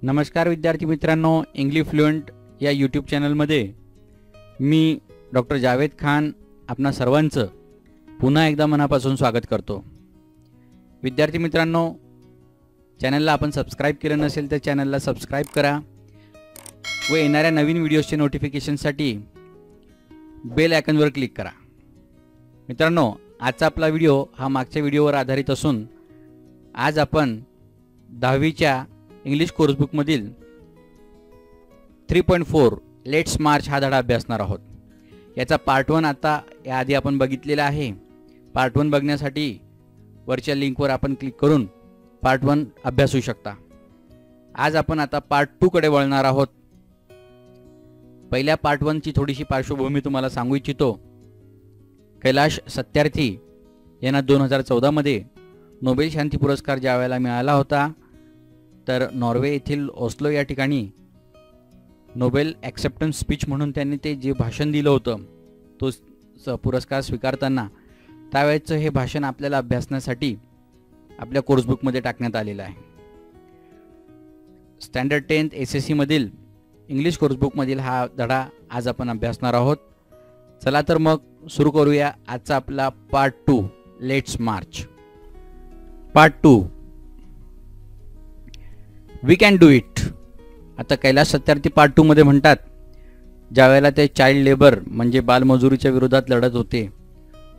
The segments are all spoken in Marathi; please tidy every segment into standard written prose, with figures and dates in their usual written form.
नमस्कार विद्यार्थी मित्रांनो, इंग्लिश फ्लुएंट या यूट्यूब चॅनलमध्ये मी डॉक्टर जावेद खान आपणा सर्वांचं पुन्हा एकदा मनापासून स्वागत करतो। विद्यार्थी मित्रांनो, चॅनलला आपण सबस्क्राइब केलं नसेल तर चॅनलला सबस्क्राइब करा व येणाऱ्या नवीन व्हिडिओजचे नोटिफिकेशनसाठी बेल आयकॉनवर क्लिक करा। मित्रांनो, आजचा आपला व्हिडिओ हा मागच्या व्हिडिओवर आधारित असून आज आपण 10वीच्या इंग्लिश कोर्स बुक मधील 3.4 लेट्स मार्च हा धडा अभ्यासणार आहोत। याचा पार्ट 1 आता याआधी आपण बघितलेला आहे। पार्ट 1 बघण्यासाठी वरच्या लिंकवर आपण क्लिक करून पार्ट 1 अभ्यासू शकता। आज आपण आता पार्ट 2 कडे वळणार आहोत। पहिल्या पार्ट 1 ची थोडीशी पार्श्वभूमी तुम्हाला सांगू इच्छितो। कैलाश सत्यार्थी यांना 2014 मध्ये नोबेल शांती पुरस्कार ज्यावेळेला मिळाला होता तर नॉर्वे येथील ओस्लो या ठिकाणी नोबेल ॲक्सेप्टन्स स्पीच म्हणून त्यांनी ते जे भाषण दिलं होतं तो पुरस्कार स्वीकारताना त्यावेळेचं हे भाषण आपल्याला अभ्यासण्यासाठी आपल्या कोर्स बुक मध्ये टाकण्यात आलेलं आहे। स्टँडर्ड 10th एसएससी मधील इंग्लिश कोर्स बुक मधील हा धडा आज आपण अभ्यासणार आहोत। चला तर मग सुरू करूया आजचा आपला part 2 let's march. Part 2 we can do it. आता कैलाश सत्यार्थी पार्ट 2 मध्ये म्हणतात ज्यावेळेला ते चाइल्ड लेबर म्हणजे बालमजुरीच्या विरोधात लढत होते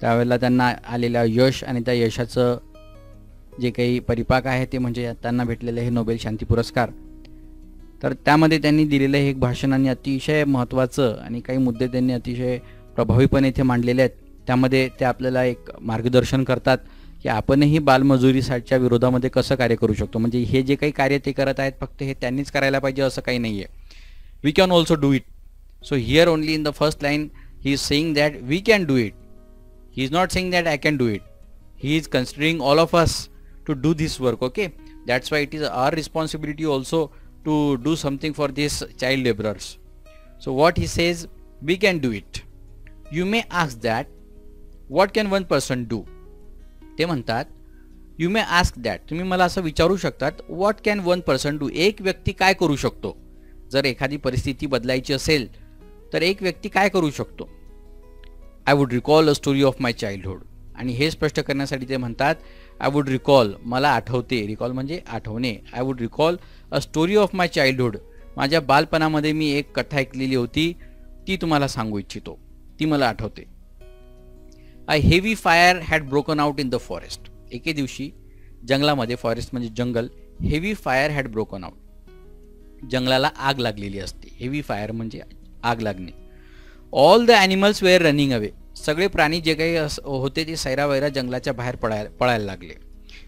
त्यावेळेला त्यांना आलेल्या यश आणि त्या यशाचं जे काही परिपाक आहे ते म्हणजे त्यांना भेटलेले हे नोबेल शांती पुरस्कार। तर त्यामध्ये त्यांनी दिलेलं हे एक भाषण आणि अतिशय महत्त्वाचं आणि काही मुद्दे त्यांनी अतिशय प्रभावीपणे इथे मांडलेले आहेत। त्यामध्ये ते आपल्याला एक मार्गदर्शन करतात की आपणही बालमजुरीच्या विरोधामध्ये कसं कार्य करू शकतो। म्हणजे हे जे काही कार्य ते करत आहेत फक्त हे त्यांनीच करायला पाहिजे असं काही नाहीये। We can also do it. So here only in the first line he is saying that we can do it. He is not saying that I can do it. He is considering all of us to do this work. Okay, that's why it is our responsibility also to do something for this child labourers. So what he says, we can do it. You may ask that what can one person do. ते म्हणतात यू मे आस्क दॅट, तुम्ही मला असं विचारू शकतात what can one person do, एक व्यक्ती काय करू शकतो। जर एखादी परिस्थिती बदलायची असेल तर एक व्यक्ती काय करू शकतो। I would recall a story of my childhood. आणि हे स्पष्ट करण्यासाठी ते म्हणतात आय वुड रिकॉल, मला आठवते, रिकॉल म्हणजे आठवणे। I would recall a story of my childhood, माझ्या बालपणामध्ये मी एक कथा ऐकलेली होती ती तुम्हाला सांगू इच्छितो, ती मला आठवते। A heavy fire had broken out in the forest. एके दिवशी जंगलामध्ये, फॉरेस्ट म्हणजे जंगल, heavy fire had broken out, जंगलाला आग लागलेली असते। हेवी फायर म्हणजे आग लागणे। All the animals were running away, सगळे प्राणी जे काही होते ते सैरावैरा जंगलाच्या बाहेर पळायला लागले।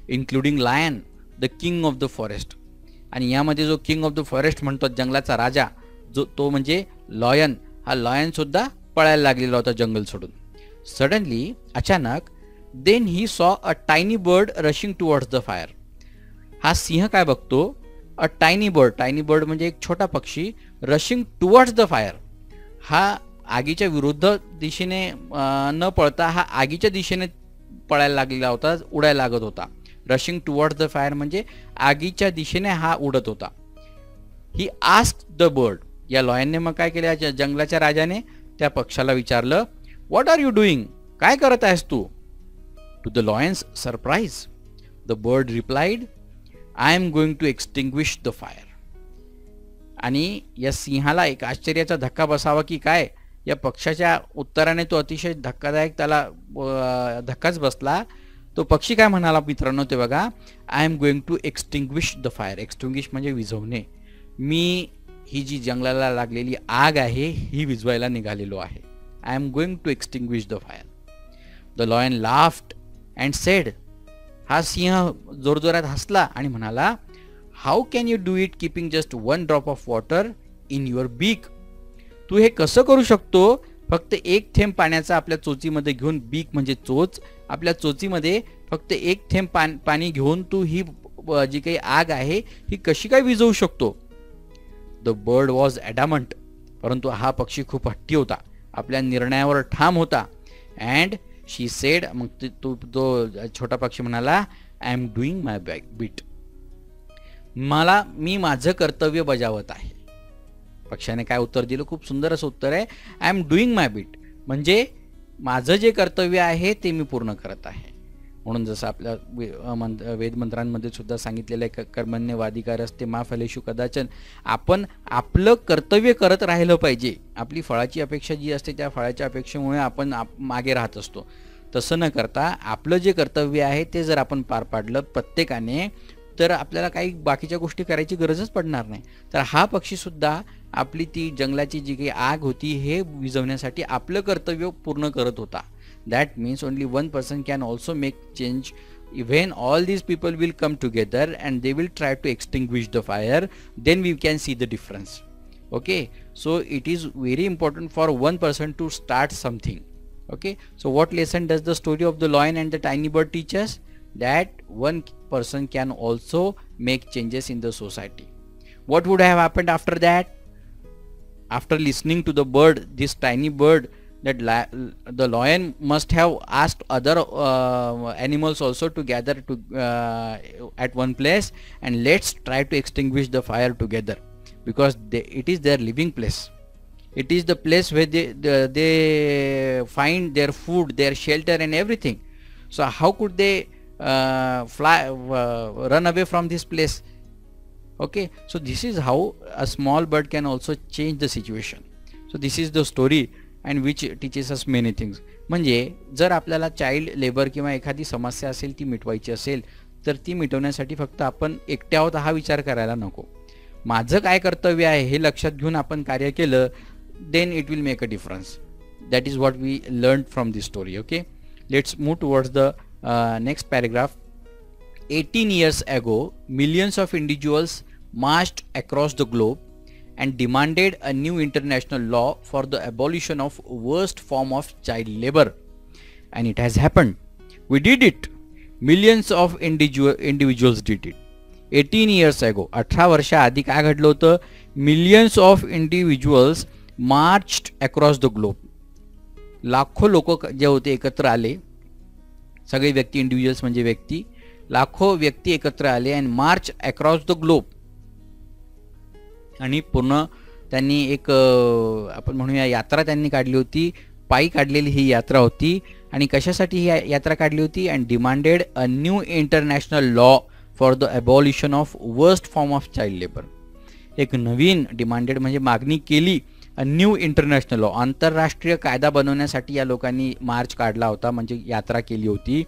Including lion the king of the forest, आणि यामध्ये जो किंग ऑफ द फॉरेस्ट म्हणतो जंगलाचा राजा जो तो म्हणजे लॉयन, हा लॉयन सुद्धा पळायला लागलेला होता जंगल सोडून। Suddenly, अचानक, then he saw a tiny bird rushing towards the fire. हा सिंह काय बघतो, a tiny bird म्हणजे एक छोटा पक्षी, rushing towards the fire, हा आगीच्या विरुद्ध दिशेने न पळता हा आगीच्या दिशेने पळायला लागलेला होता, उडायला लागत होता। rushing towards the fire म्हणजे आगीच्या दिशेने हा उडत होता। he asked the bird, या लॉयनने मग काय केले, जंगलाच्या राजाने त्या पक्षाला विचारलं What are you doing? काय करत आहेस तू? To the lion's surprise, the bird replied, I am going to extinguish the fire. आणि या सिंहाला एक आश्चर्याचा धक्का बसावा की काय, या पक्षाच्या उत्तराने तो अतिशय धक्कादायक त्याला धक्काच बसला। तो पक्षी काय म्हणाला मित्रांनो ते बघा, I am going to extinguish the fire. extinguish म्हणजे विझवणे। मी ही जी जंगलाला लागलेली आग आहे ही विझवायला निघालेलो आहे। I am going to extinguish the fire. The lion laughed and said, हा सिंह जोरजोरात हसला आणि म्हणाला, How can you do it keeping just one drop of water in your beak? तू हे कसं करू शकतो, फक्त एक थेंब पाण्याचा आपल्या चोचीमध्ये घेऊन, बीक म्हणजे चोच, आपल्या चोचीमध्ये फक्त एक थेंब पाणी घेऊन तू ही जी काही आग आहे ही कशी काय विझवू शकतो। The bird was adamant, परंतु हा पक्षी खूप हट्टी होता, आपल्या निर्णयावर ठाम होता। अँड शी सेड, मग तो छोटा पक्षी म्हणाला, I am doing my bit, मी माझं कर्तव्य बजावत आहे. पक्ष्याने काय उत्तर दिलं? खूप सुंदर असं उत्तर आहे. I am doing my bit, म्हणजे माझं जे कर्तव्य आहे ते मी पूर्ण करत आहे. म्हणून जसं आपल्या वेदमंत्रांमध्ये सुद्धा सांगितलेलं आहे, कर्मण्यवाधिकारस्ते मा फलेषु कदाचन. आपण आपलं कर्तव्य करत राहिलं पाहिजे. आपली फळाची अपेक्षा जी असते त्या फळाच्या अपेक्षेमुळे आपण मागे राहत असतो. तसं न करता आपलं जे कर्तव्य आहे ते जर आपण पार पाडलं प्रत्येकाने, तर आपल्याला काही बाकीच्या गोष्टी करायची गरजच पडणार नाही. तर हा पक्षीसुद्धा आपली ती जंगलाची जी काही आग होती हे विझवण्यासाठी आपलं कर्तव्य पूर्ण करत होता. That means only one person can also make change. When all these people will come together and they will try to extinguish the fire, then we can see the difference. Okay, so it is very important for one person to start something. Okay, so what lesson does the story of the lion and the tiny bird teach us? That one person can also make changes in the society. What would have happened after that? After listening to the bird, this tiny bird, that the lion must have asked other animals also to gather at one place, and let's try to extinguish the fire together, because it is their living place. It is the place where they find their food, their shelter and everything. So how could they run away from this place? Okay, so this is how a small bird can also change the situation. So this is the story and which teaches us many things. म्हणजे जर आपल्याला चाइल्ड लेबर किंवा एखादी समस्या असेल ती मिटवायची असेल, तर ती मिटवण्यासाठी फक्त आपण एकटे आहोत हा विचार करायला नको. माझं काय कर्तव्य आहे हे लक्षात घेऊन आपण कार्य केलं, then it will make a difference. That is what we learned from this story. Okay, let's move towards the next paragraph. 18 years ago, millions of individuals marched across the globe and demanded a new international law for the abolition of worst form of child labor, and it has happened. We did it. Millions of individuals did it. 18 years ago, 18 वर्षा आधी काय घडलं होतं? Millions of individuals marched across the globe. लाखो लोक जे होते एकत्र आले. सगळे व्यक्ती, इंडिव्हिज्युअल्स म्हणजे व्यक्ती, लाखो व्यक्ती एकत्र आले and march across the globe. आणि पूर्ण त्यांनी एक आपण म्हणूया यात्रा त्यांनी काढली होती. पायी काढलेली ही यात्रा होती. आणि कशासाठी ही यात्रा काढली होती? And demanded a new international law for the abolition of worst form of child labour. एक नवीन डिमांडेड म्हणजे मागणी केली, अ न्यू इंटरनॅशनल लॉ, आंतरराष्ट्रीय कायदा बनवण्यासाठी या लोकांनी मार्च काढला होता, म्हणजे यात्रा केली होती.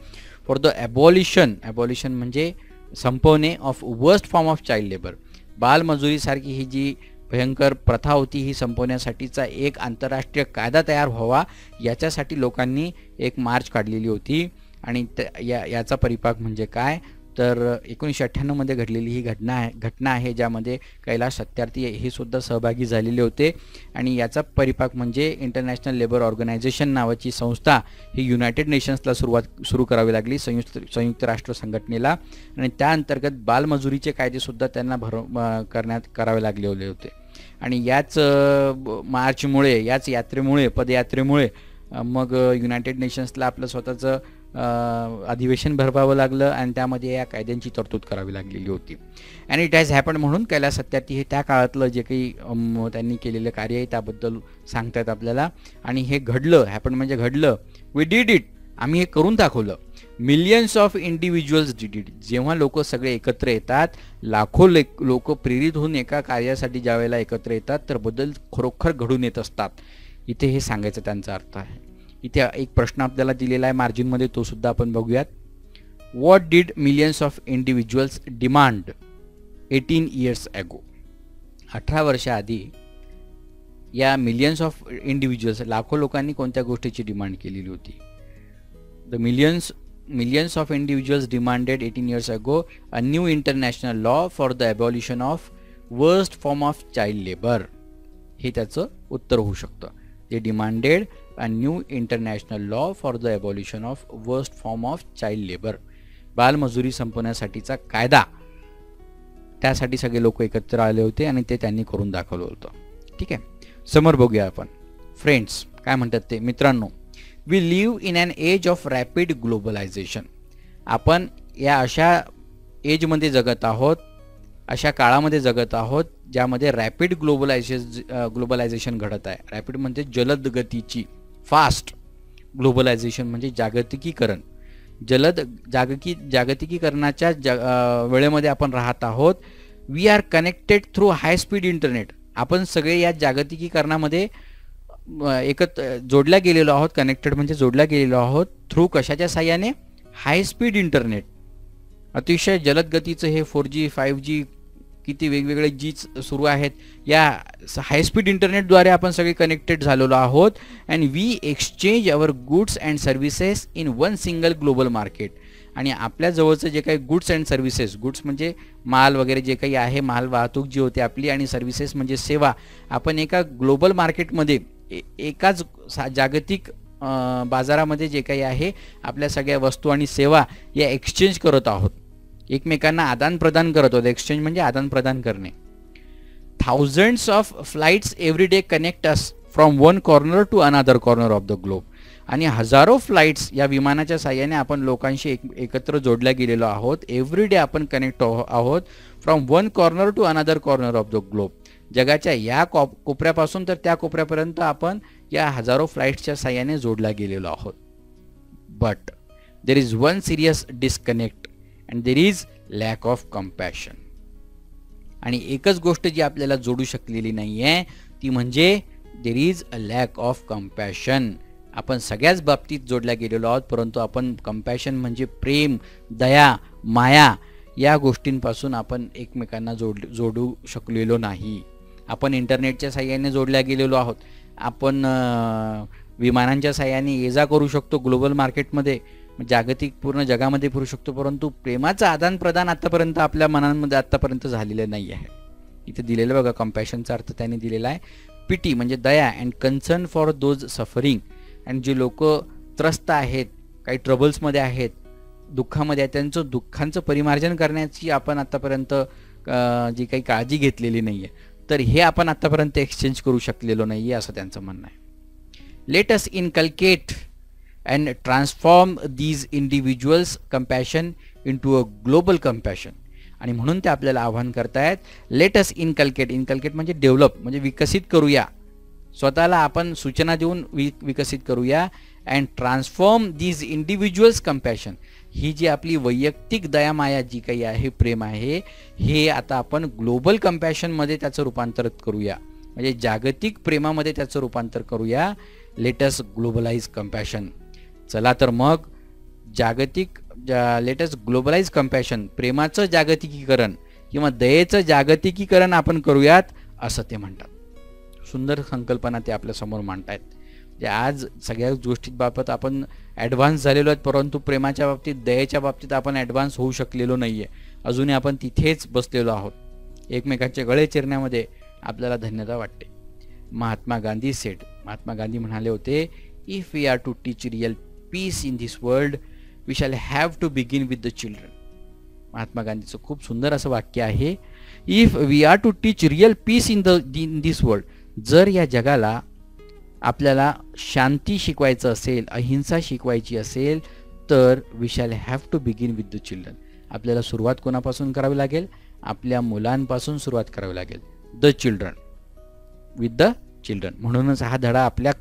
फॉर द अबॉलिशन, अबॉलिशन म्हणजे संपवणे, of worst form of child labour, बालमजुरीसारखी ही जी भयंकर प्रथा होती ही संपवण्यासाठीचा एक आंतरराष्ट्रीय कायदा तयार व्हावा याच्यासाठी लोकांनी एक मार्च काढलेली होती. आणि याचा परिपाक म्हणजे काय तर 1998 मध्ये घडलेली ही घटना आहे ज्यामध्ये कैलाश सत्यार्थी हे सुद्धा सहभागी झालेले होते. आणि याचा परिपाक म्हणजे इंटरनॅशनल लेबर ऑर्गनायझेशन नावाची संस्था ही युनायटेड नेशन्सला सुरू करावी लागली, संयुक्त राष्ट्र संघटनेला. आणि त्या अंतर्गत बालमजुरीचे कायदेसुद्धा त्यांना करावे लागले होते. आणि याच मार्चमुळे, याच यात्रेमुळे, पदयात्रेमुळे मग युनायटेड नेशन्सला आपलं स्वतःचं अधिवेशन भरवावं लागलं आणि त्यामध्ये या कायद्यांची तरतूद करावी लागलेली होती. अँड इट हॅज हॅपन्ड म्हणून कैलास सत्यार्थी हे त्या काळातलं जे काही त्यांनी केलेलं कार्य आहे त्याबद्दल सांगतात आपल्याला. आणि हे घडलं, हॅपन म्हणजे घडलं. वी डिड इट, आम्ही हे करून दाखवलं. Millions of individuals did it. जेव्हा लोक सगळे एकत्र येतात, लाखो लोक प्रेरित होऊन एका कार्यासाठी ज्या वेळेला एकत्र येतात तर बदल खरोखर घडून येत असतात. इथे हे सांगायचं त्यांचा अर्थ आहे. इथे एक प्रश्न आपल्याला दिलेला आहे मार्जिनमध्ये, तो सुद्धा आपण बघूयात. What did millions of individuals demand 18 years ago? 18 वर्षा आधी या मिलियन्स ऑफ इंडिव्हिज्युअल्स, लाखो लोकांनी कोणत्या गोष्टीची डिमांड केलेली होती? The millions of individuals demanded 18 years ago a new international law for the abolition of worst form of child labor. हे त्याचं उत्तर होऊ शकतं. They demanded a new international law for the abolition of worst form of child labor. बालमजुरी संपवण्यासाठीचा कायदा, त्यासाठी सगळे लोक एकत्र आले होते आणि ते त्यांनी करून दाखवलं होतं. ठीक आहे, समोर बघूया आपण. फ्रेंड्स काय म्हणतात ते, मित्रांनो, we live in an age of rapid globalisation. आपण या अशा एजमध्ये जगत आहोत अशा काळामध्ये जगत आहोत ज्यामध्ये रॅपिड ग्लोबलायझेशन घडत आहे. रॅपिड म्हणजे जलद गतीची, फास्ट. ग्लोबलायझेशन म्हणजे जागतिकीकरण. जलद जागतिकीकरणाच्या वेळेमध्ये आपण राहत आहोत. We are connected through high speed internet. आपण सगळे या जागतिकीकरणामध्ये जोडल्या गेलेलो आहोत. कनेक्टेड म्हणजे जोडल्या गेलेलो आहोत. थ्रू कशाच्या साह्याने? हाय स्पीड इंटरनेट. अतिशय जलद गतीचं हे 4G 5G किती वेगवेगळे जी सुरू आहेत, या हाय स्पीड इंटरनेटद्वारे आपण सगळे कनेक्टेड झालेलो आहोत. And we exchange our goods and services in one single global market. आणि आपल्या जवळचं जे काही गुड्स अँड सर्व्हिसेस, गुड्स म्हणजे माल वगैरे जे काही आहे, माल वाहतूक जी होते आपली, आणि सर्व्हिसेस म्हणजे सेवा, आपण एका ग्लोबल मार्केटमध्ये एकाच जागतिक बाजारामध्ये जे काही आहे आपल्या सगळ्या वस्तू आणि सेवा या एक्सचेंज करत आहोत, एकमेकांना आदान प्रदान करत आहोत. एक्सचेंज म्हणजे आदान प्रदान करणे. Thousands of flights every day connect us from one corner to another corner of the globe. आणि हजारो फ्लाइट्स या विमानाच्या साह्याने आपण लोकांशी एकत्र जोडल्या गेलेलो आहोत. एव्हरी डे आपण कनेक्ट आहोत from one corner to another corner of the globe. जगाच्या या कोपऱ्यापासून तर त्या कोपऱ्यापर्यंत आपण या हजारो फ्लाइट्सच्या साह्याने जोडल्या गेलेलो आहोत. But there is one serious disconnect and there is lack of compassion. आणि एकच गोष्ट जी आपल्याला जोडू शकलेली नाही आहे ती म्हणजे there is a lack of compassion. आपण सगळ्याच बाबतीत जोडल्या गेलेलो आहोत, परंतु आपण कम्पॅशन म्हणजे प्रेम, दया, माया या गोष्टींपासून आपण एकमेकांना जोडू शकलेलो नाही. आपण इंटरनेटच्या साह्याने जोडल्या गेलेलो आहोत. आपण विमानांच्या साह्याने ये जा करू शकतो ग्लोबल मार्केटमध्ये, जागतिक पूर्ण जगामध्ये फिरू शकतो, परंतु प्रेमाचं आदान प्रदान आतापर्यंत आपल्या मनांमध्ये आतापर्यंत झालेलं नाही आहे. इथे दिलेलं बघा, कम्पॅशनचा अर्थ त्याने दिलेला आहे पिटी म्हणजे दया, and concern for those suffering. आणि जे लोक त्रस्त आहेत, काही ट्रबल्समध्ये आहेत, दुःखामध्ये आहेत, त्यांचं दुःखांचं परिमार्जन करण्याची आपण आतापर्यंत जी काही काळजी घेतलेली नाही आहे, तर हे आपण आतापर्यंत एक्सचेंज करू शकलेलो नाही आहे असं त्यांचं म्हणणं आहे. Let us inculcate and transform these individuals compassion into a global compassion. आणि म्हणून ते आपल्याला आव्हान करतायत, लेट अस इनकल्केट. इनकल्केट म्हणजे डेव्हलप, म्हणजे विकसित करूया, स्वतःला आपण सूचना देऊन विकसित करूया. And transform these individuals compassion. ही जी आपली वैयक्तिक दयामाया जी काही आहे, प्रेम आहे, हे आता आपण ग्लोबल कम्पॅशनमध्ये त्याचं रूपांतर करूया, म्हणजे जागतिक प्रेमामध्ये त्याचं रूपांतर करूया. Let's globalise compassion. चला तर मग लेटस ग्लोबलाइज कम्पॅशन, प्रेमाचं जागतिकीकरण किंवा दयेचं जागतिकीकरण आपण करूयात असं ते म्हणतात. सुंदर संकल्पना ते आपल्यासमोर मांडतायत. जे आज सगळ्या गोष्टींबाबत आपण ॲडव्हान्स झालेलो आहेत, परंतु प्रेमाच्या बाबतीत, दयेच्या बाबतीत आपण ॲडव्हान्स होऊ शकलेलो नाही आहे. अजूनही आपण तिथेच बसलेलो आहोत. एकमेकांचे गळे चिरण्यामध्ये आपल्याला धन्यता वाटते. महात्मा गांधी सेड, महात्मा गांधी म्हणाले होते, if we are to teach real peace in this world we shall have to begin with the children. Mahatma गांधीचं खूप सुंदर असं वाक्य आहे, if we are to teach real peace in this world. जर या जगाला आपल्याला शांती शिकवायचं असेल, अहिंसा शिकवायची असेल, तर we shall have to begin with the children. आपल्याला सुरुवात कोणापासून करावी लागेल? आपल्या मुलांपासून सुरुवात करावी लागेल. The children, with the children. म्हणूनच हा धडा आपल्या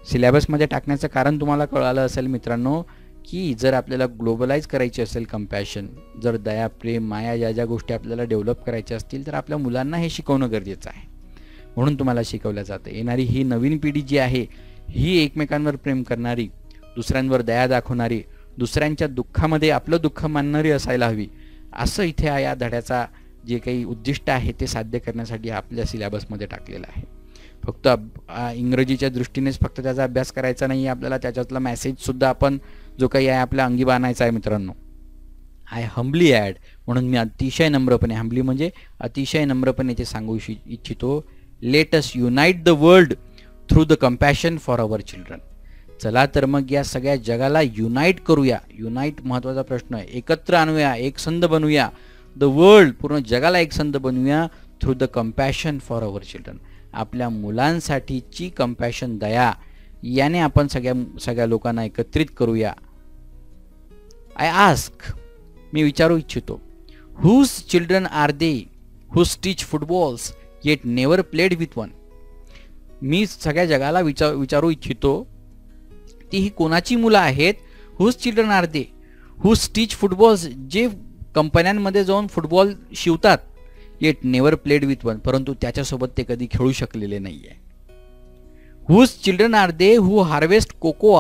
सिलेबसमध्ये टाकण्याचं कारण तुम्हाला कळालं असेल मित्रांनो, की जर आपल्याला ग्लोबलाइज करायची असेल कम्पॅशन, जर दया, प्रेम, माया या ज्या गोष्टी आपल्याला डेव्हलप करायच्या असतील, तर आपल्या मुलांना हे शिकवणं गरजेचं आहे. म्हणून तुम्हाला शिकवलं जातं. येणारी ही नवीन पिढी जी आहे, ही एकमेकांवर प्रेम करणारी, दुसऱ्यांवर दया दाखवणारी, दुसऱ्यांच्या दुःखामध्ये आपलं दुःख मानणारी असायला हवी, असं इथे या धड्याचा जे काही उद्दिष्ट आहे ते साध्य करण्यासाठी आपल्या सिलेबसमध्ये टाकलेलं आहे. फक्त इंग्रजीच्या दृष्टीनेच फक्त त्याचा अभ्यास करायचा नाही, आपल्याला त्याच्यातला मेसेजसुद्धा आपण जो काही आहे आपल्या अंगी बाणायचा आहे मित्रांनो. आय हंबली ॲड, म्हणून मी अतिशय नम्रपणे, हंबली म्हणजे अतिशय नम्रपणे ते सांगू इच्छितो, let us unite the world through the compassion for our children. चला तर मग या सगळ्या जगाला युनाइट करूया. युनाइट महत्त्वाचा प्रश्न आहे. एकत्र आणूया, एकसंध बनवूया. द वर्ल्ड, पूर्ण जगाला एकसंध बनवूया through the compassion for our children. आपल्या मुलांसाठीची कम्पॅशन, दया, याने आपण सगळ्या लोकांना एकत्रित करूया. आय आस्क, मी विचारू इच्छितो, whose children are they who teach footballs yet never played with one. मी सगळ्या जगाला विचारू इच्छितो ती ही कोणाची मुलं आहेत. whose children are they who teach footballs, जे कंपन्यांमध्ये जाऊन football शिवतात, yet never played with one, परंतु त्याच्यासोबत ते कधी खेळू शकलेले नाहीये. whose children are they who harvest cocoa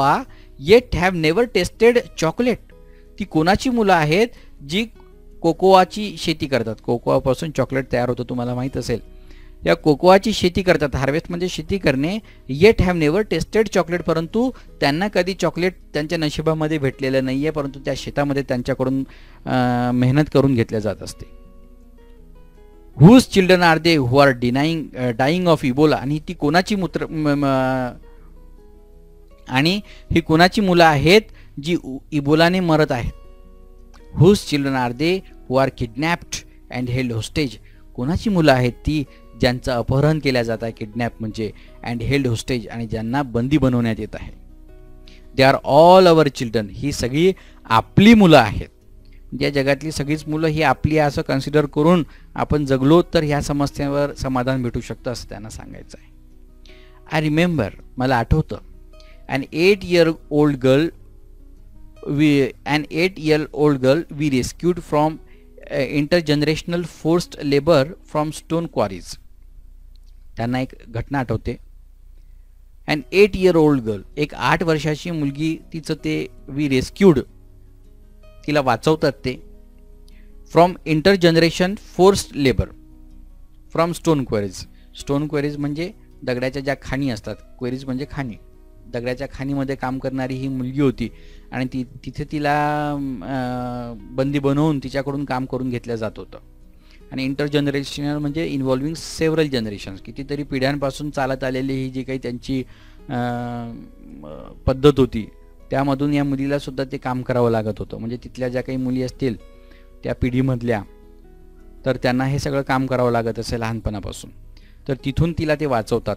yet have never tasted chocolate. ती कोणाची मुलं आहेत जी कोकोआची शेती करतात. कोकोआपासून चॉकलेट तयार होतं, तुम्हाला माहीत असेल. या कोकोआची शेती करतात, हार्वेस्ट म्हणजे शेती करणे. Eight have never tested chocolate, परंतु त्यांना कधी चॉकलेट त्यांच्या नशिबामध्ये भेटलेलं नाही आहे, परंतु त्या शेतामध्ये त्यांच्याकडून मेहनत करून घेतल्या जात असते. Whose children are they who are dying of Ebola. आणि ती कोणाची आणि ही कोणाची मुलं आहेत जी इबोलाने मरत आहेत. Whose children are they who are kidnapped and held hostage. कोणाची मुलं आहेत ती ज्यांचं अपहरण केल्या जात आहे, किडनॅप म्हणजे, अँड हेल्ड होस्टेज, आणि ज्यांना बंदी बनवण्यात येत आहे. They are all our children. ही सगळी आपली मुलं आहेत. या जगातली सगळीच मुलं ही आपली असं कन्सिडर करून आपण जगलो तर ह्या समस्येवर समाधान भेटू शकतं असं त्यांना सांगायचं आहे. आय रिमेंबर, मला आठवतं, an 8 year old girl we rescued from intergenerational forced labor from stone quarries. त्यांना एक घटना आठवते. an 8 year old girl, एक 8 वर्षाची मुलगी, तिचं ते वी रेस्क्यूड, तिला वाचवतात ते, from intergeneration forced labour from stone quarries. Stone quarries म्हणजे दगडाच्या ज्या खाणी असतात, क्वेरीज म्हणजे खाणी, दगडाच्या खाणीमध्ये काम करणारी ही मुलगी होती आणि तिथे तिला बंदी बनवून तिच्याकडून काम करून घेतलं जात होतं. आणि इंटरजनरेशनल म्हणजे इन्व्हॉल्विंग सेव्हरल जनरेशन्स, कितीतरी पिढ्यांपासून चालत आलेली ही जी काही त्यांची पद्धत होती त्यामधून या मुलीला सुद्धा ते काम करावं लागत होतं. म्हणजे तिथल्या ज्या काही मुली असतील त्या पिढीमधल्या, तर त्यांना हे सगळं काम करावं लागत असेल लहानपणापासून, तर तिथून तिला ते वाचवतात.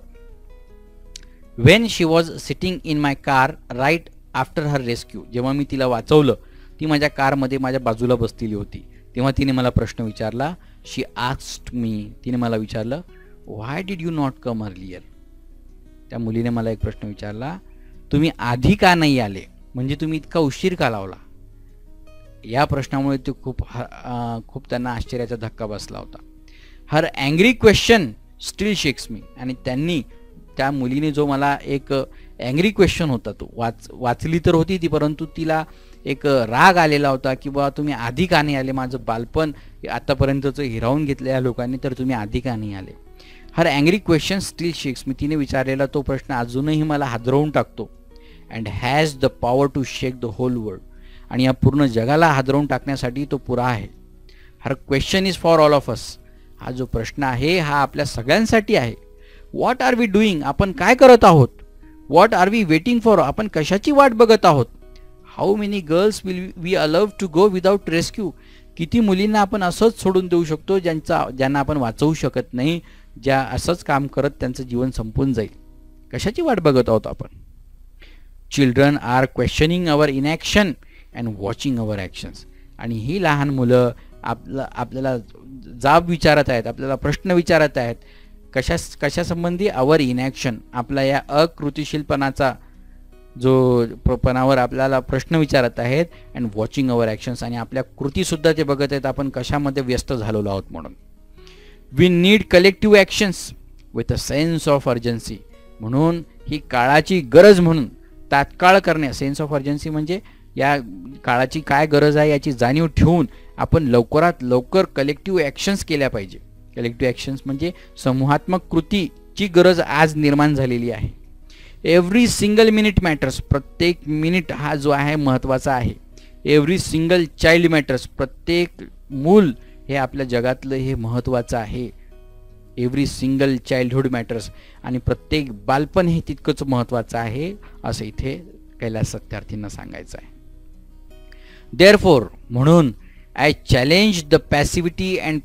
When she was sitting in my car right after her rescue. जेव्हा मी तिला वाचवलं, ती माझ्या कारमध्ये माझ्या बाजूला बसलेली होती, तेव्हा तिने मला प्रश्न विचारला. शी आस्क्ड मी, तिने मला विचारलं, why did you not come earlier. त्या मुलीने मला एक प्रश्न विचारला, तुम्ही आधी का नाही आले, म्हणजे तुम्ही इतका उशीर का लावला. या प्रश्नामुळे ते खूप त्यांना आश्चर्याचा धक्का बसला होता. हर अँग्री क्वेश्चन स्टील शेक्स मी. आणि त्या मुलीने जो मला एक अँग्री क्वेश्चन होता तो वाचली तर होती ती, परंतु तिला एक राग आलेला होता की बा तुम्ही आधी का नाही आले, माझं बालपण आतापर्यंतचं हिरावून घेतलं या लोकांनी, तर तुम्ही आधी का नाही आले. Her angry question still shakes me. तिने विचारलेला तो प्रश्न अजूनही मला हादरवून टाकतो. And has the power to shake the whole world. आणि या पूर्ण जगाला हादरवून टाकण्यासाठी तो पुरा आहे. Her question is for all of us. हा जो प्रश्न आहे हा आपल्या सगळ्यांसाठी आहे. What are we doing. आपण काय करत आहोत. What are we waiting for. आपण कशाची वाट बघत आहोत. How many girls will we allow to go without rescue. किती मुलींना आपण असंच सोडून देऊ शकतो ज्यांना आपण वाचवू शकत नाही, ज्या असंच काम करत त्यांचं जीवन संपून जाईल. कशाची वाट बघत आहोत आपण. Children are questioning our inaction and watching our actions. आणि ही लहान मुलं आपल्याला जाब विचारत आहेत, आपल्याला प्रश्न विचारत आहेत. कशासंबंधी. अवर इनॅक्शन, आपला या अकृतीशीलपणाचा जो पणावर आपल्याला प्रश्न विचारत आहेत. अँड वॉचिंग अवर ॲक्शन्स, आणि आपल्या कृतीसुद्धा ते बघत आहेत आपण कशामध्ये व्यस्त झालेलो आहोत म्हणून. We need collective actions with a sense of urgency. म्हणून ही काळाची गरज म्हणून तात्काळ करणे. सेन्स ऑफ अर्जन्सी म्हणजे या काळाची काय गरज आहे याची जाणीव ठेवून आपण लवकरात लवकर कलेक्टिव्ह ॲक्शन्स केल्या पाहिजे. कलेक्टिव्ह ॲक्शन्स म्हणजे समूहात्मक कृतीची गरज आज निर्माण झालेली आहे. Every single minute matters. प्रत्येक मिनिट हा जो आहे महत्त्वाचा आहे. Every single child matters. प्रत्येक मूल हे आपल्या जगातलं हे महत्त्वाचं आहे. Every single childhood matters. आणि प्रत्येक बालपण हे तितकंच महत्त्वाचं आहे असं इथे कैलास सत्यार्थींना सांगायचं आहे. देअरफॉर, म्हणून, I challenge the passivity and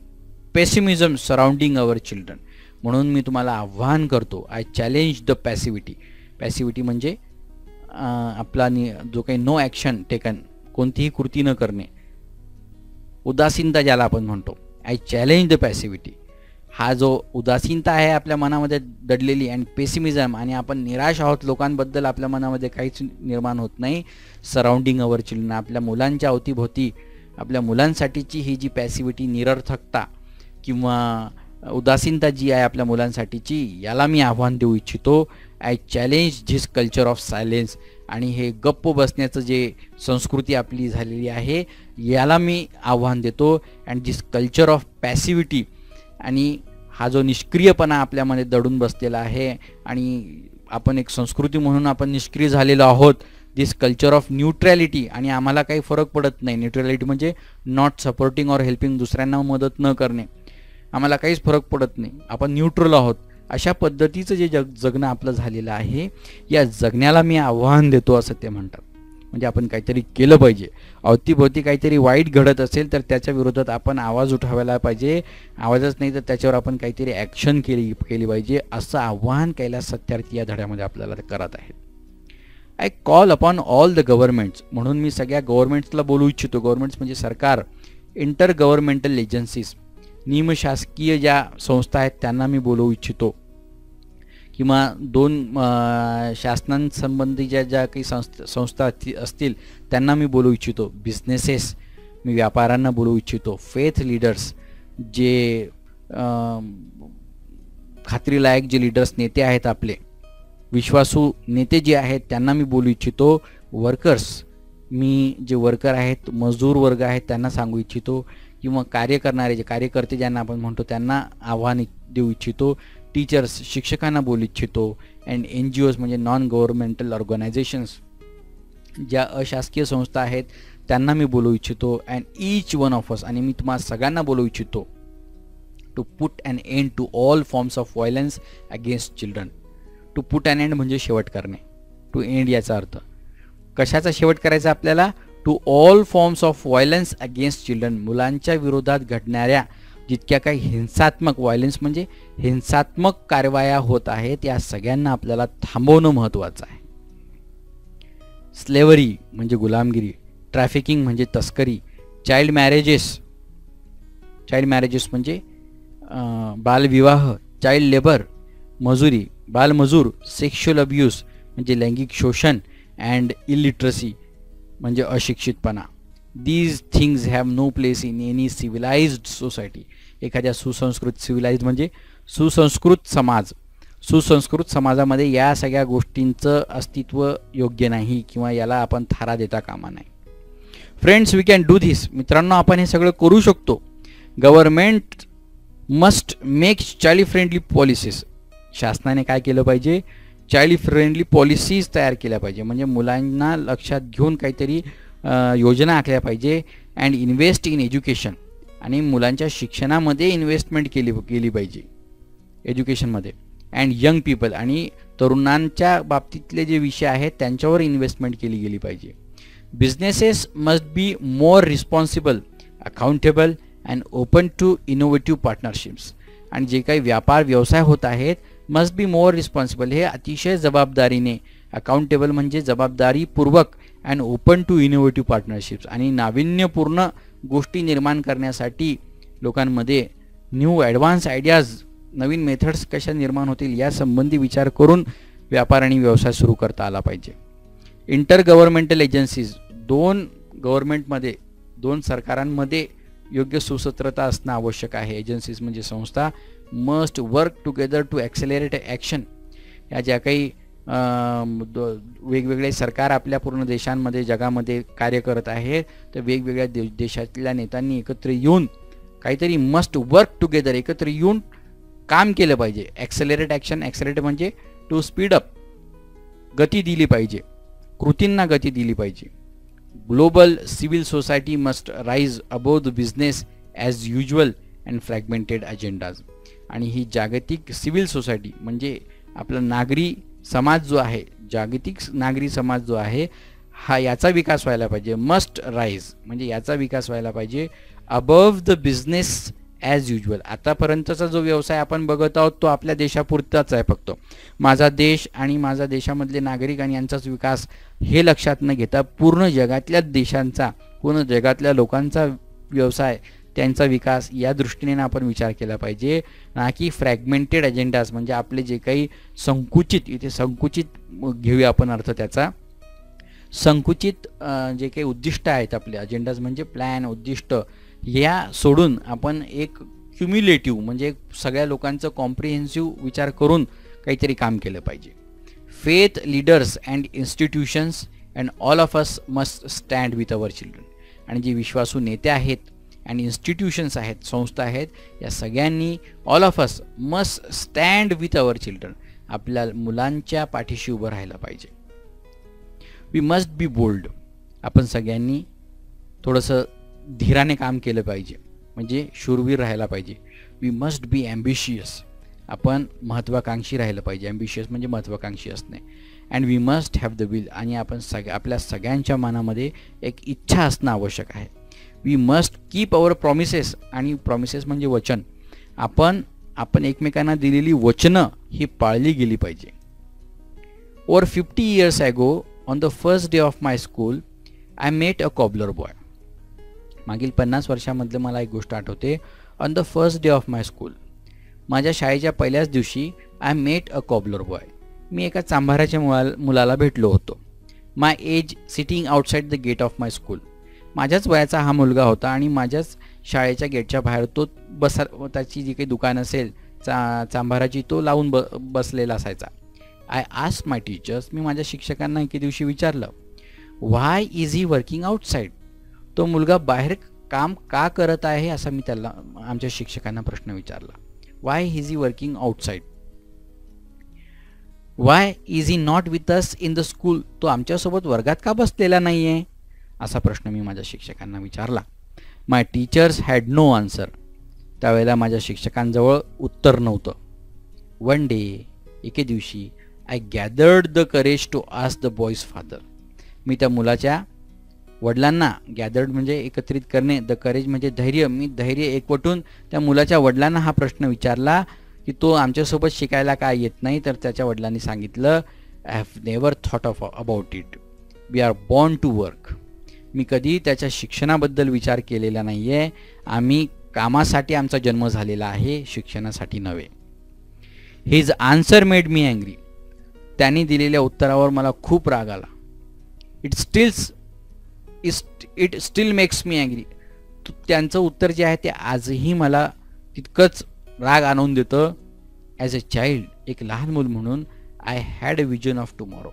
pessimism surrounding our children. म्हणून मी तुम्हाला आव्हान करतो. I challenge the passivity. Passivity म्हणजे आपला जो काही नो ॲक्शन टेकन, कोणतीही कृती न करणे, उदासीनता ज्याला आपण म्हणतो. आय चॅलेंज द पॅसिव्हिटी हा जो उदासीनता आहे आपल्या मनामध्ये दडलेली आणि पेसिमिझम आणि आपण निराश आहोत लोकांबद्दल आपल्या मनामध्ये काहीच निर्माण होत नाही. सराउंडिंग अवर चिल्ड्रन, आपल्या मुलांच्या अवतीभोवती आपल्या मुलांसाठीची ही जी पॅसिव्हिटी, निरर्थकता किंवा उदासीनता जी आहे आपल्या मुलांसाठीची, याला मी आव्हान देऊ इच्छितो. I challenge this culture of silence. आणि हे गप्प बसण्याचं जे संस्कृती आपली झालेली आहे याला मी आव्हान देतो. And this culture of passivity, आणि हा जो निष्क्रियपणा आपल्यामध्ये दडून बसलेला आहे आणि आपण एक संस्कृती म्हणून आपण निष्क्रिय झालेलो आहोत. दिस कल्चर ऑफ न्यूट्रॅलिटी, आणि आम्हाला काही फरक पडत नाही. न्यूट्रॅलिटी म्हणजे नॉट सपोर्टिंग ऑर हेल्पिंग, दुसऱ्यांना मदत न करणे, आम्हाला काहीच फरक पडत नाही, आपण न्यूट्रल आहोत. अशा पद्धतीचं जे जगणं आपलं झालेलं आहे, या जगण्याला मी आव्हान देतो असं ते म्हणतात. म्हणजे आपण काहीतरी केलं पाहिजे. अवतीभोवती काहीतरी वाईट घडत असेल तर त्याच्या विरोधात आपण आवाज उठवायला पाहिजे. आवाजच नाही तर त्याच्यावर आपण काहीतरी ॲक्शन केली पाहिजे, असं आव्हान कैलास सत्यार्थी या धड्यामध्ये आपल्याला करत आहेत. I call upon all the governments, म्हणून मी सगळ्या गव्हर्नमेंट्सला बोलू इच्छितो. गव्हर्नमेंट्स म्हणजे सरकार, इंटर गव्हर्नमेंटल एजन्सीज, निमशासकीय ज्या संस्था आहेत त्यांना मी बोलवू इच्छितो, किंवा दोन शासनांसंबंधी ज्या काही संस्था असतील त्यांना मी बोलवू इच्छितो. बिझनेसेस, मी व्यापाऱ्यांना बोलवू इच्छितो. फेथ लीडर्स, जे खात्रीलायक जे लीडर्स नेते आहेत आपले, विश्वासू नेते जे आहेत त्यांना मी बोलू इच्छितो. वर्कर्स, मी जे वर्कर आहेत, मजदूर वर्ग आहेत त्यांना सांगू इच्छितो, किंवा कार्य करणारे जे कार्यकर्ते ज्यांना आपण म्हणतो त्यांना आव्हान देऊ इच्छितो. टीचर्स, शिक्षकांना बोलू इच्छितो. अँड NGOज म्हणजे नॉन गव्हर्नमेंटल ऑर्गनायझेशन्स, ज्या अशासकीय संस्था आहेत त्यांना मी बोलू इच्छितो. And each one of us, आणि मी तुम्हाला सगळ्यांना बोलू इच्छितो, to put an end to all forms of violence against children. To put an end म्हणजे शेवट करणे. टू एंड याचा अर्थ कशाचा शेवट करायचा आपल्याला? To all forms of violence against children. मुलांच्या विरोधात घडणाऱ्या जितक्या काही हिंसात्मक, व्हायलन्स म्हणजे हिंसात्मक कारवाया होत आहेत, या सगळ्यांना आपल्याला थांबवणं महत्त्वाचं आहे. स्लेव्हरी म्हणजे गुलामगिरी, ट्रॅफिकिंग म्हणजे तस्करी, चाइल्ड मॅरेजेस म्हणजे बालविवाह, चाइल्ड लेबर मजुरी, बालमजूर, सेक्शुअल अब्यूज म्हणजे लैंगिक शोषण, अँड इलिटरसी म्हणजे अशिक्षितपणा. These things have no place in any civilised society. एखाद्या सिव्हिलाइज्ड म्हणजे सुसंस्कृत समाजामध्ये या सगळ्या गोष्टींचं अस्तित्व योग्य नाही, किंवा याला आपण थारा देता कामा नाही. Friends, we can do this. मित्रांनो, आपण हे सगळं करू शकतो. Government must make child friendly policies. शासनाने काय केलं पाहिजे? चाइल्ड फ्रेंडली पॉलिसीज तयार केल्या पाहिजे. म्हणजे मुलांना लक्षात घेऊन काहीतरी योजना आखल्या पाहिजे. अँड इन्व्हेस्ट इन एज्युकेशन, आणि मुलांच्या शिक्षणामध्ये इन्व्हेस्टमेंट केली पाहिजे, एज्युकेशनमध्ये. अँड यंग पीपल, आणि तरुणांच्या बाबतीतले जे विषय आहेत त्यांच्यावर इन्व्हेस्टमेंट केली गेली पाहिजे. Businesses must be more responsible, accountable and open to innovative partnerships. आणि जे काही व्यापार व्यवसाय होत आहेत, मस्ट बी मोर रिस्पॉन्सिबल, हे अतिशय जबाबदारीने, अकाउंटेबल म्हणजे जबाबदारीपूर्वक, and open to innovative partnerships, आणि नाविन्यपूर्ण गोष्टी निर्माण करण्यासाठी लोकांमध्ये न्यू ॲडव्हान्स आयडियाज, नवीन मेथड्स कशा निर्माण होतील यासंबंधी विचार करून व्यापार आणि व्यवसाय सुरू करता आला पाहिजे. इंटर गव्हर्नमेंटल एजन्सीज, दोन सरकारांमध्ये योग्य सुसूत्रता असणं आवश्यक आहे. एजन्सीज म्हणजे संस्था must work together to accelerate action. या ज्या काही वेगवेगळे सरकार आपल्या पूर्ण देशांमध्ये, जगामध्ये कार्य करत आहेत, तर वेगवेगळ्या देशातल्या नेत्यांनी एकत्र येऊन काहीतरी मस्ट वर्क टुगेदर, एकत्र येऊन काम केलं पाहिजे. ॲक्सेलरेट ॲक्शन, ॲक्सेलरेट म्हणजे टू स्पीड अप, गती दिली पाहिजे, कृतींना गती दिली पाहिजे. Global civil society must rise above the business as usual and fragmented agendas. आणि ही जागतिक सिव्हिल सोसायटी म्हणजे आपला नागरी समाज जो आहे, जागतिक नागरी समाज जो आहे, हा याचा विकास व्हायला पाहिजे. मस्ट राईज म्हणजे याचा विकास व्हायला पाहिजे above the business as usual. आतापर्यंतचा जो व्यवसाय आपण बघत आहोत तो आपल्या देशापुरताच आहे फक्त. माझा देश आणि माझा देशामधले नागरिक आणि यांचाच विकास हे लक्षात न घेता पूर्ण जगातल्या देशांचा, पूर्ण जगातल्या लोकांचा व्यवसाय त्यांचा विकास या दृष्टीने आपण विचार केला पाहिजे, ना की फ्रॅगमेंटेड अजेंडाज. म्हणजे आपले जे काही संकुचित, इथे संकुचित घेऊया आपण अर्थ त्याचा, संकुचित जे काही उद्दिष्ट आहेत आपले, अजेंडाज म्हणजे प्लॅन, उद्दिष्ट, या सोडून आपण एक क्युम्युलेटिव्ह म्हणजे सगळ्या लोकांचं कॉम्प्रिहेन्सिव्ह विचार करून काहीतरी काम केलं पाहिजे. Faith leaders and institutions and all of us must stand with our children. आणि जे विश्वासू नेते आहेत आणि इन्स्टिट्यूशन्स आहेत, संस्था आहेत, या सगळ्यांनी all of us must stand with our children, आपल्या मुलांच्या पाठीशी उभं राहायला पाहिजे. We must be bold. आपण सगळ्यांनी थोडंसं धीराने काम केलं पाहिजे, म्हणजे शूरवीर राहायला पाहिजे. We must be ambitious. आपण महत्त्वाकांक्षी राहिलं पाहिजे. ॲम्बिशियस म्हणजे महत्त्वाकांक्षी असणे. And we must have the will. आणि आपण आपल्या सगळ्यांच्या मनामध्ये एक इच्छा असणं आवश्यक आहे. We must keep our promises. आणि प्रॉमिसेस म्हणजे वचन. आपण एकमेकांना दिलेली वचनं ही पाळली गेली पाहिजे. Over 50 years ago on the first day of my school I met a cobbler boy. मागील 50 वर्षामधलं मला एक गोष्ट आठवते. On the first day of my school, माझ्या शाळेच्या पहिल्याच दिवशी I met a cobbler boy. मी एका चांभाराच्या मुलाला भेटलो होतो. My age sitting outside the gate of my school. माझ्याच वयाचा हा मुलगा होता आणि माझ्याच शाळेच्या गेटच्या बाहेर तो त्याची जी काही दुकान असेल चांभाराची, तो लावून बसलेला असायचा. I asked my teachers. मी माझ्या शिक्षकांना एके दिवशी विचारलं, why is he working outside. तो मुलगा बाहेर काम का करत आहे असा मी त्याला, आमच्या शिक्षकांना प्रश्न विचारला. Why is he working outside. Why is he not with us in the school. तो आमच्यासोबत वर्गात का बसलेला नाही आहे असा प्रश्न मी माझ्या शिक्षकांना विचारला. My teachers had no answer. त्यावेळेला माझ्या शिक्षकांजवळ उत्तर नव्हतं. वन डे, एके दिवशी, I gathered the courage to ask the boy's father. मी त्या मुलाच्या वडिलांना, गॅदर्ड म्हणजे एकत्रित करणे, द करेज म्हणजे धैर्य, मी धैर्य एकवटून त्या मुलाच्या वडिलांना हा प्रश्न विचारला की तो आमच्यासोबत शिकायला काय येत नाही. तर त्याच्या वडिलांनी सांगितलं, I have never thought of about it. We are born to work. मी कधी त्याच्या शिक्षणाबद्दल विचार केलेला नाही आहे. आम्ही कामासाठी आमचा जन्म झालेला आहे, शिक्षणासाठी नव्हे. His answer made me angry. त्यांनी दिलेल्या उत्तरावर मला खूप राग आला. It still makes me angry. त्यांचं उत्तर जे आहे ते आजही मला तितकंच राग आणून देतं. ॲज अ चाइल्ड, एक लहान मूल म्हणून, I had a vision of tomorrow.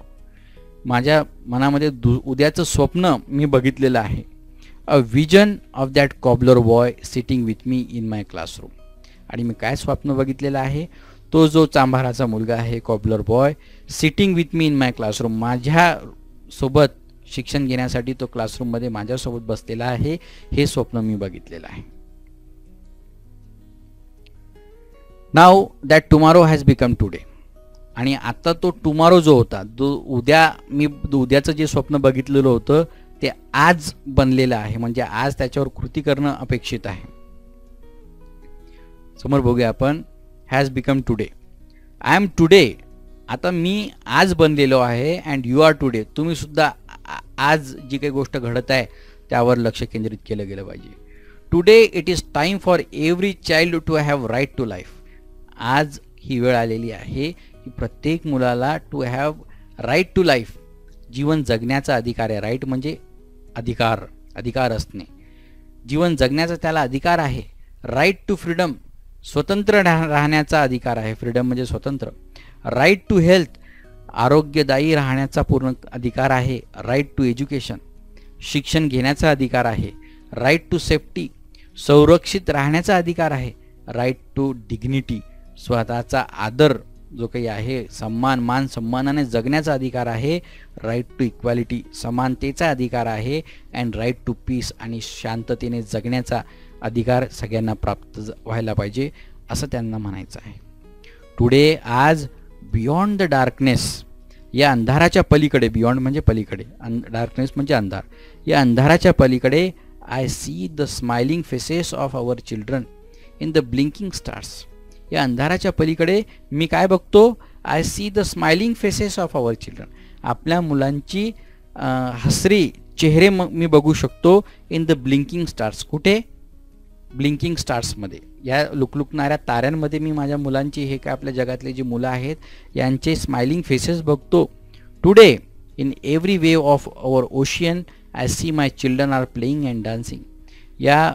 माझ्या मनामध्ये उद्याचं स्वप्न मी बघितलेलं आहे. A vision of that cobbler boy sitting with me in my classroom. आणि मी काय स्वप्न बघितलेलं आहे, तो जो चांभाराचा मुलगा आहे, cobbler boy, sitting with me in my classroom, माझ्यासोबत शिक्षण घेण्यासाठी तो क्लासरूममध्ये माझ्यासोबत बसलेला आहे, हे स्वप्न मी बघितलेलं आहे. Now that tomorrow has become today. आणि आता तो टुमॉरो जो होता, मी उद्याचं जे स्वप्न बघितलेलं होतं ते आज बनलेलं आहे. म्हणजे आज त्याच्यावर कृती करणं अपेक्षित आहे. समोर बघूया आपण. Has become today. I am today. आता मी आज बनलेलो आहे. And you are today. तुम्ही सुद्धा आज जी काही गोष्ट घडत आहे त्यावर लक्ष केंद्रित केलं गेलं पाहिजे. Today it is time for every child to have right to life. आज ही वेळ आलेली आहे की प्रत्येक मुलाला to have right to life, जीवन जगण्याचा अधिकार आहे. राईट म्हणजे अधिकार असणे. जीवन जगण्याचा त्याला अधिकार आहे. राईट टू फ्रीडम, स्वतंत्र राहण्याचा अधिकार आहे. फ्रीडम म्हणजे स्वतंत्र. राईट टू हेल्थ, आरोग्यदायी राहण्याचा पूर्ण अधिकार आहे. राईट टू एज्युकेशन, शिक्षण घेण्याचा अधिकार आहे. राईट टू सेफ्टी, संरक्षित राहण्याचा अधिकार आहे. राईट टू डिग्निटी, स्वतःचा आदर जो काही आहे, मान सन्मानाने जगण्याचा अधिकार आहे. राईट टू इक्वॅलिटी, समानतेचा अधिकार आहे. अँड राईट टू पीस, आणि शांततेने जगण्याचा अधिकार सगळ्यांना प्राप्त व्हायला पाहिजे असं त्यांना म्हणायचं आहे. टुडे, आज, बियॉन्ड द डार्कनेस, या अंधाराच्या पलीकडे, बियॉन्ड म्हणजे पलीकडे, डार्कनेस म्हणजे अंधार, या अंधाराच्या पलीकडे, I see the smiling faces of our children in the blinking stars. या अंधाराच्या पलीकडे मी काय बघतो? I see the smiling faces of our children. आपल्या मुलांची हसरी चेहरे मी बघू शकतो. In the blinking stars. कुठे? ब्लिंकिंग स्टार्समध्ये, या लुकलुकणाऱ्या ताऱ्यांमध्ये मी माझ्या मुलांची, हे काय आपल्या जगातले जी मुलं आहेत यांचे स्माइलिंग फेसेस बघतो. Today in every wave of our ocean I see my children are playing and dancing. या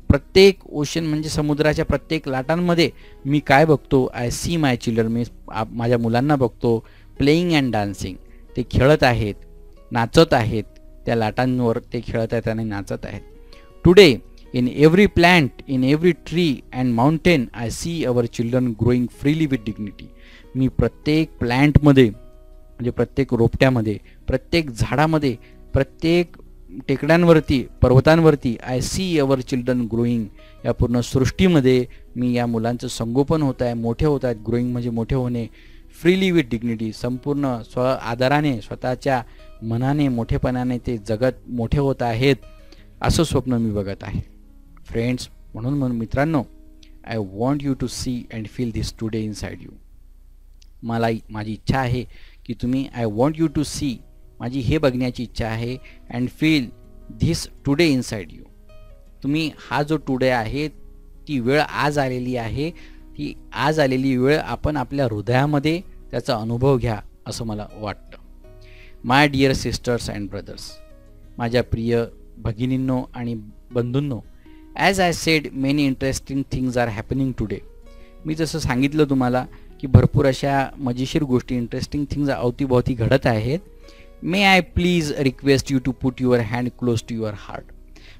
प्रत्येक ओशन म्हणजे समुद्राच्या प्रत्येक लाटांमध्ये मी काय बघतो? आय सी माय चिल्ड्रन, मी माझ्या मुलांना बघतो. प्लेइंग अँड डान्सिंग, ते खेळत आहेत, नाचत आहेत, त्या लाटांवर ते खेळत आहेत आणि नाचत आहेत. Today in every plant, in every tree and mountain I see our children growing freely with dignity. मी प्रत्येक प्लॅन्टमध्ये म्हणजे प्रत्येक रोपट्यामध्ये, प्रत्येक झाडामध्ये, प्रत्येक टेकड्यांवरती, पर्वतांवरती I see our children growing, या पूर्ण सृष्टीमध्ये मी या मुलांचं संगोपन होत आहे, मोठे होत आहेत. ग्रोईंग म्हणजे मोठे होणे. फ्रीली विथ डिग्निटी, संपूर्ण आदराने, स्वतःच्या मनाने, मोठेपणाने ते जगत मोठे होत आहेत, असं स्वप्न मी बघत आहे. फ्रेंड्स, म्हणून मित्रांनो, I want you to see and feel this today inside you. माझी इच्छा आहे की तुम्ही, I want you to see, माझी हे बघण्याची इच्छा आहे, and feel this today inside you. तुम्ही हा जो टुडे आहे, ती वेळ आज आलेली आहे, ती आज आलेली वेळ आपण आपल्या हृदयामध्ये त्याचा अनुभव घ्या, असं मला वाटतं. My dear sisters and brothers, माझ्या प्रिय भगिनींनो आणि बंधूंनो, as I said many interesting things are happening today. मी जसं सांगितलं तुम्हाला की भरपूर अशा मजेशीर गोष्टी, इंटरेस्टिंग थिंग्स अवतीभोवती घडत आहेत. May I please request you to put your hand close to your heart.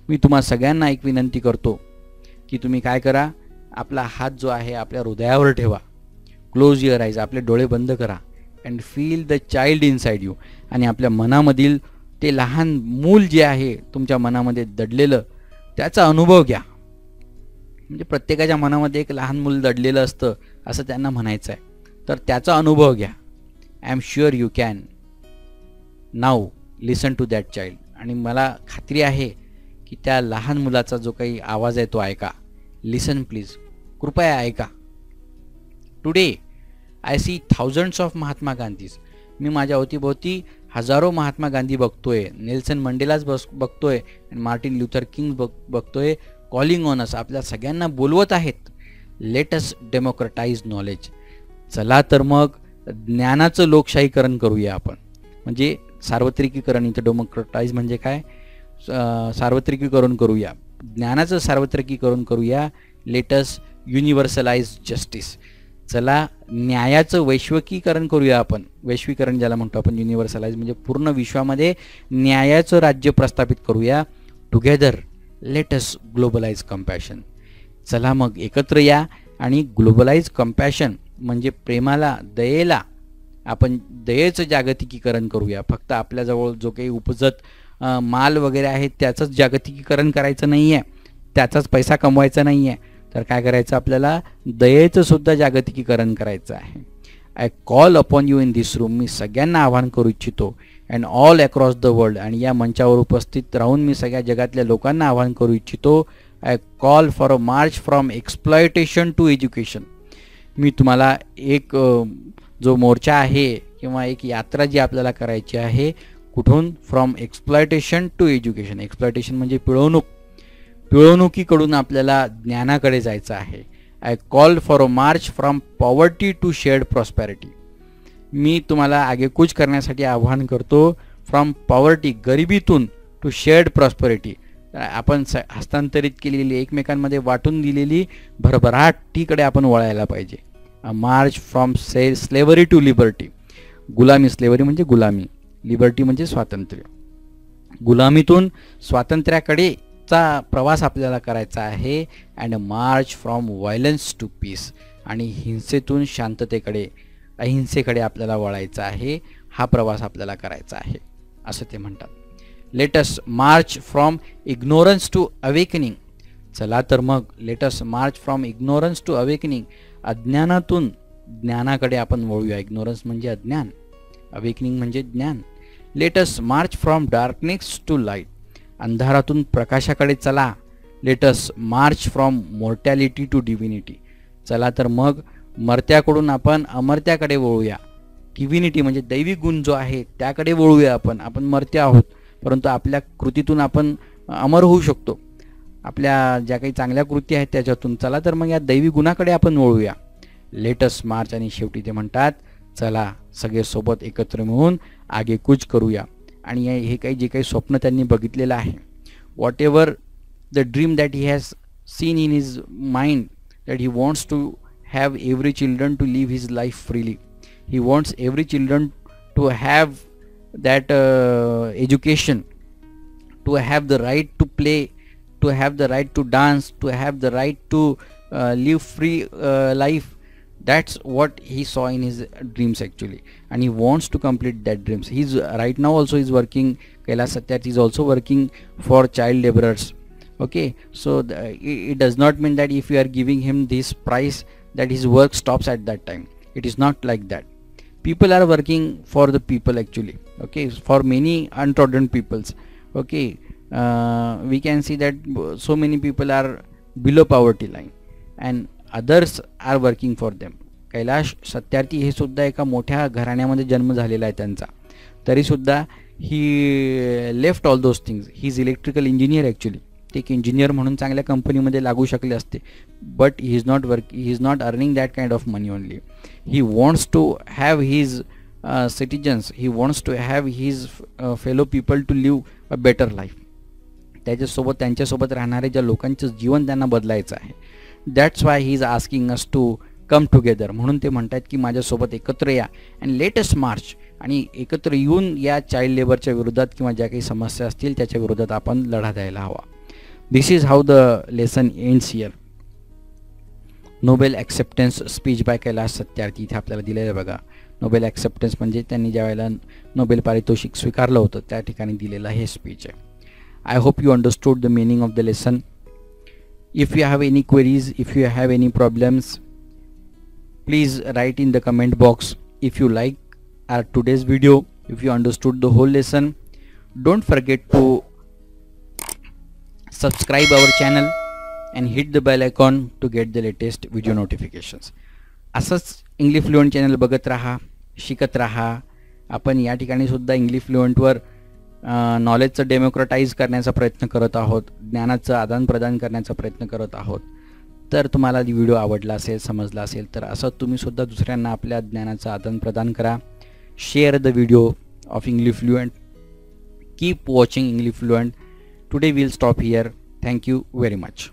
मी तुम्हा सगळ्यांना एक विनंती करतो की तुम्ही काय करा, आपला हात जो आहे आपल्या हृदयावर ठेवा. क्लोज युअर आईज, आपले डोळे बंद करा, and feel the child inside you. आणि आपल्या मनामधील ते लहान मूल जे आहे तुमच्या मनामध्ये दडलेलं, त्याचा अनुभव घ्या. म्हणजे प्रत्येकाच्या मनामध्ये एक लहान मूल दडलेलं असतं असं त्यांना म्हणायचं आहे. तर त्याचा अनुभव घ्या. I am sure you can now listen to that child. आणि मला खात्री आहे की त्या लहान मुलाचा जो काही आवाज आहे तो ऐका. लिसन प्लीज, कृपया ऐका. Today I see thousands of Mahatma Gandhis. मी माझ्या अवतीभोवती हजारो महात्मा गांधी बघतोय, नेल्सन मंडेलाच बघतोय, आणि मार्टिन ल्युथर किंग बघतोय. कॉलिंग ऑन अस, आपल्या सगळ्यांना बोलवत आहेत. Let us democratise knowledge. चला तर मग ज्ञानाचं लोकशाहीकरण करूया आपण. म्हणजे सार्वत्रिकीकरण, इथं डेमोक्रेटाइज म्हणजे काय, सार्वत्रिकीकरण करूया, ज्ञानाचं सार्वत्रिकीकरण करूया. Let us universalise justice. चला न्यायाचं वैश्विकीकरण करूया आपण. वैश्वीकरण ज्याला म्हणतो आपण, युनिव्हर्सलाइज म्हणजे पूर्ण विश्वामध्ये न्यायाचं राज्य प्रस्थापित करूया. Together let us globalise compassion. चला मग एकत्र या आणि ग्लोबलाइज कंपॅशन म्हणजे प्रेमाला, दयेला, आपण दयेचं जागतिकीकरण करूया. फक्त आपल्याजवळ जो काही उपजत माल वगैरे आहे त्याचंच जागतिकीकरण करायचं नाही आहे, त्याचाच पैसा कमवायचा नाही आहे, तर काय करायचं, आपल्याला दयेचं सुद्धा जागतिकीकरण करायचं आहे. I call upon you in this room. मी सगळ्यांना आवाहन करू इच्छितो, and all across the world. आणि या मंचावर उपस्थित राहून मी सगळ्या जगातल्या लोकांना आवाहन करू इच्छितो. I call for a march from exploitation to education. मी तुम्हाला एक जो मोर्चा आहे किंवा एक यात्रा जी आपल्याला करायची आहे, कुठून, from exploitation to education. Exploitation म्हणजे पिळवणूक, पिळवणुकीकडून आपल्याला ज्ञानाकडे जायचं आहे. I call for a march from poverty to shared prosperity. मी तुम्हाला आगेकूच करण्यासाठी आवाहन करतो, फ्रॉम पॉवर्टी, गरिबीतून, टू शेअर्ड प्रॉस्पॅरिटी, आपण हस्तांतरित केलेली, एकमेकांमध्ये वाटून दिलेली भरभराटीकडे आपण वळायला पाहिजे. A march from slavery to liberty. गुलामी, स्लेव्हरी म्हणजे गुलामी, लिबर्टी म्हणजे स्वातंत्र्य. गुलामीतून स्वातंत्र्याकडे चा प्रवास आपल्याला करायचा आहे. And march from violence to peace. आणि हिंसेतून शांततेकडे, अहिंसेकडे आपल्याला वळायचं आहे. हा प्रवास आपल्याला करायचा आहे असं ते म्हणतात. Let us march from ignorance to awakening. चला तर मग let us march from ignorance to awakening. अज्ञानातून ज्ञानाकडे आपण वळूया. इग्नोरन्स म्हणजे अज्ञान, अवेकनिंग म्हणजे ज्ञान. Let us march from darkness to light. अंधारातून प्रकाशाकडे चला. Let us march from mortality to divinity. चला तर मग मर्त्याकडून आपण अमर्त्याकडे वळूया. डिव्हिनिटी म्हणजे दैवी गुण जो आहे त्याकडे वळूया. आपण मर्त्य आहोत, परंतु आपल्या कृतीतून आपण अमर होऊ शकतो. आपल्या ज्या काही चांगल्या कृती आहेत त्याच्यातून. चला तर मग या दैवी गुणाकडे आपण वळूया. लेटस मार्च. आणि शेवटी ते म्हणतात चला सगळे सोबत एकत्र मिळून आगे कूच करूया. आणि हे काही जे काही स्वप्न त्यांनी बघितलेलं आहे, whatever the dream that he has seen in his mind, that he wants to have every children to live his life freely. He wants every children to have that education, to have the right to play, to have the right to dance, to have the right to live free life. That's what he saw in his dreams actually, and he wants to complete that dreams. He's right now also is working. Kailash Satyarthi is also working for child laborers. Okay, so it does not mean that if you are giving him this price that his work stops at that time. It is not like that. People are working for the people actually. Okay, for many untrodden peoples. Okay, we can see that so many people are below poverty line and others are working for them. Kailash Satyarthi हे सुद्धा एका मोठ्या घराण्यामध्ये जन्म झालेला आहे त्यांचा, तरी सुद्धा he left all those things. He is electrical engineer actually. ते एक इंजिनियर म्हणून चांगल्या कंपनीमध्ये लागू शकले असते, but he is not earning that kind of money only. He wants to have his citizens, he wants to have his fellow people to live a better life. त्यांच्यासोबत राहणारे ज्या लोकांचं जीवन त्यांना बदलायचं आहे. That's why he is asking us to come together. म्हणून ते म्हणतात की माझ्यासोबत एकत्र या अँड लेटेस्ट मार्च. आणि एकत्र येऊन या चाइल्ड लेबरच्या विरोधात किंवा ज्या काही समस्या असतील त्याच्या विरोधात आपण लढा द्यायला हवा. This is how the lesson ends here. Nobel acceptance speech bye Kailash Satyarthi इथे आपल्याला दिलेलं आहे बघा. नोबेल ॲक्सेप्टन्स म्हणजे त्यांनी ज्या वेळेला नोबेल पारितोषिक स्वीकारलं होतं त्या ठिकाणी दिलेलं हे स्पीच आहे. I hope you understood the meaning of the lesson. If you have any queries, if you have any problems, please write in the comment box. If you like our today's video, if you understood the whole lesson, don't forget to subscribe our channel and hit the bell icon to get the latest video notifications. असंच इंग्लिश फ्लुएंट चॅनल बघत राहा, शिकत राहा. आपण या ठिकाणी सुद्धा इंग्लिश फ्लुएंटवर नॉलेजचं डेमोक्रटाईज करण्याचा प्रयत्न करत आहोत, ज्ञानाचं आदान प्रदान करण्याचा प्रयत्न करत आहोत. तर तुम्हाला व्हिडिओ आवडला असेल, समजला असेल तर असं तुम्ही सुद्धा दुसऱ्यांना आपल्या ज्ञानाचं आदान प्रदान करा. Share the video off English fluent. Keep watching English fluent. Today we'll stop here. Thank you very much.